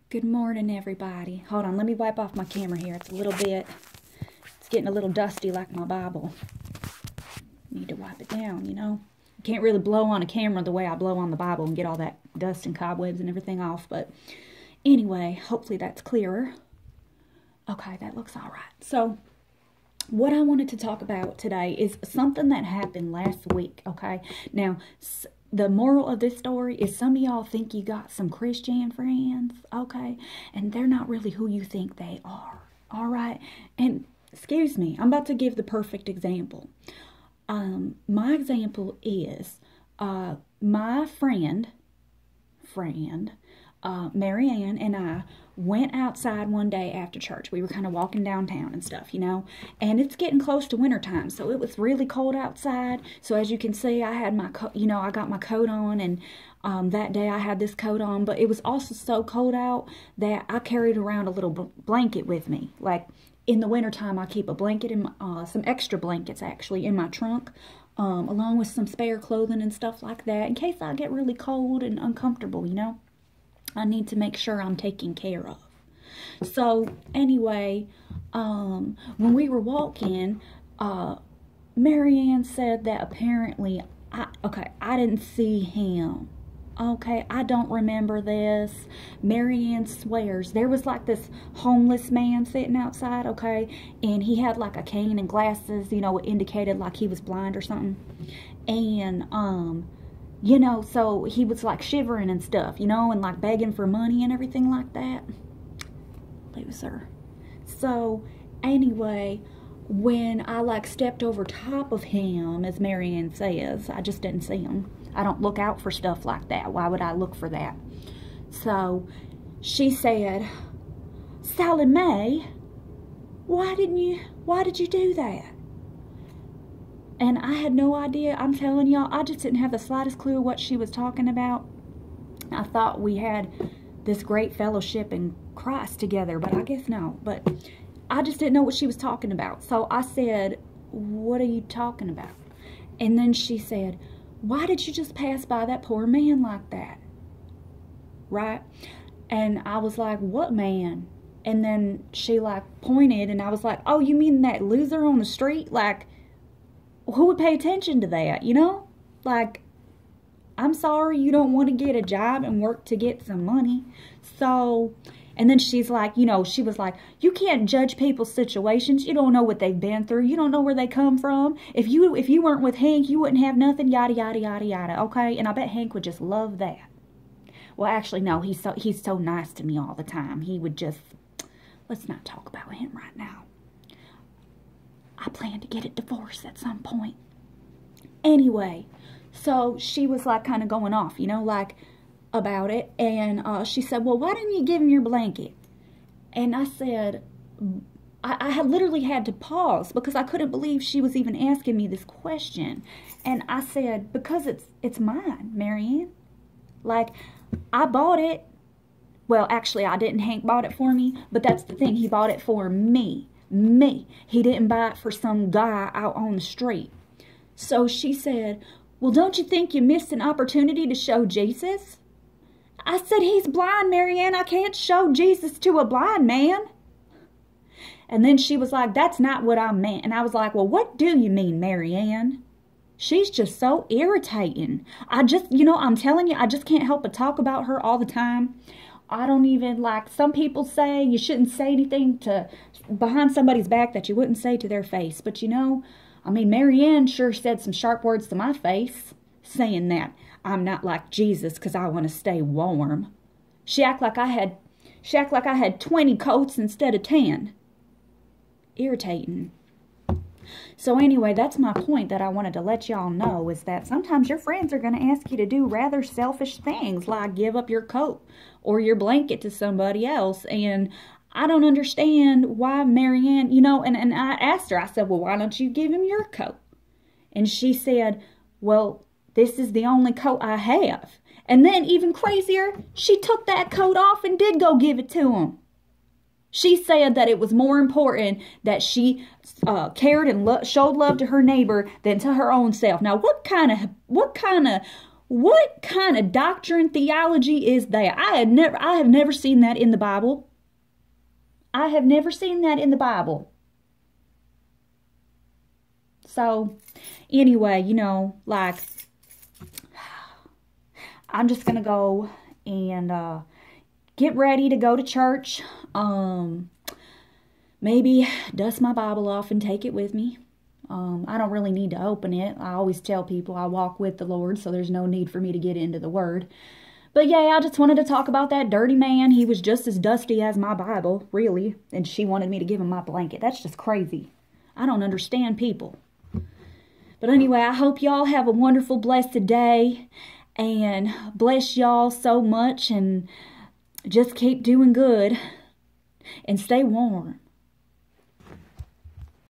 Good morning, everybody. Hold on, let me wipe off my camera here. It's getting a little dusty like my Bible. Need to wipe it down, you know. You can't really blow on a camera the way I blow on the Bible and get all that dust and cobwebs and everything off. But anyway, hopefully that's clearer. Okay, that looks all right. So what I wanted to talk about today is something that happened last week, okay? Now, the moral of this story is some of y'all think you got some Christian friends, okay? And they're not really who you think they are, all right? And, excuse me, I'm about to give the perfect example. My example is my friend, Marianne and I went outside one day after church. We were kind of walking downtown and stuff, you know, and it's getting close to wintertime, so it was really cold outside. So as you can see, I had my coat, you know, I got my coat on, and that day I had this coat on, but it was also so cold out that I carried around a little blanket with me. Like in the wintertime, I keep a blanket and some extra blankets actually in my trunk, along with some spare clothing and stuff like that, in case I get really cold and uncomfortable, you know. I need to make sure I'm taken care of. So anyway, when we were walking, Marianne said that apparently, I didn't see him. Okay, I don't remember this. Marianne swears there was like this homeless man sitting outside, okay, and he had like a cane and glasses, you know, it indicated like he was blind or something. And, you know, so he was like shivering and stuff, you know, and like begging for money and everything like that. Loser. So anyway, when I like stepped over top of him, as Marianne says, I just didn't see him. I don't look out for stuff like that. Why would I look for that? So she said, Sally Mae, why did you do that? And I had no idea. I'm telling y'all, I just didn't have the slightest clue what she was talking about. I thought we had this great fellowship in Christ together, but I guess no. But I just didn't know what she was talking about. So I said, what are you talking about? And then she said, why did you just pass by that poor man like that? Right? And I was like, what man? And then she like pointed, and I was like, oh, you mean that loser on the street? Like, who would pay attention to that, you know? Like, I'm sorry you don't want to get a job and work to get some money. So, and then she's like, you know, she was like, you can't judge people's situations. You don't know what they've been through. You don't know where they come from. If you weren't with Hank, you wouldn't have nothing, yada, yada, yada, yada, okay? And I bet Hank would just love that. Well, actually, no, he's so nice to me all the time. He would just, let's not talk about him right now. I plan to get a divorce at some point. Anyway, so she was like kind of going off, you know, like about it. And she said, well, why didn't you give him your blanket? And I said, I had literally had to pause because I couldn't believe she was even asking me this question. And I said, because it's mine, Marianne. Like, I bought it. Well, actually, I didn't. Hank bought it for me, but that's the thing. He bought it for me. He didn't buy it for some guy out on the street. So she said, well, don't you think you missed an opportunity to show Jesus? I said, he's blind, Marianne. I can't show Jesus to a blind man. And then she was like, that's not what I meant. And I was like, well, what do you mean, Marianne? She's just so irritating. You know, I'm telling you, I just can't help but talk about her all the time. I don't even, like, some people say you shouldn't say anything behind somebody's back that you wouldn't say to their face. But, you know, I mean, Marianne sure said some sharp words to my face, saying that I'm not like Jesus because I want to stay warm. She act like I had 20 coats instead of 10. Irritating. So anyway, that's my point that I wanted to let y'all know, is that sometimes your friends are going to ask you to do rather selfish things, like give up your coat or your blanket to somebody else. And I don't understand why Marianne, you know, and I asked her, I said, well, why don't you give him your coat? And she said, well, this is the only coat I have. And then even crazier, she took that coat off and did go give it to him. She said that it was more important that she cared and showed love to her neighbor than to her own self. Now, what kind of What kind of doctrine theology is that? I have never seen that in the Bible. I have never seen that in the Bible. So, anyway, you know, like, I'm just going to go and get ready to go to church. Maybe dust my Bible off and take it with me. I don't really need to open it. I always tell people I walk with the Lord, so there's no need for me to get into the Word. But yeah, I just wanted to talk about that dirty man. He was just as dusty as my Bible, really. And she wanted me to give him my blanket. That's just crazy. I don't understand people. But anyway, I hope y'all have a wonderful, blessed day. And bless y'all so much. And just keep doing good. And stay warm.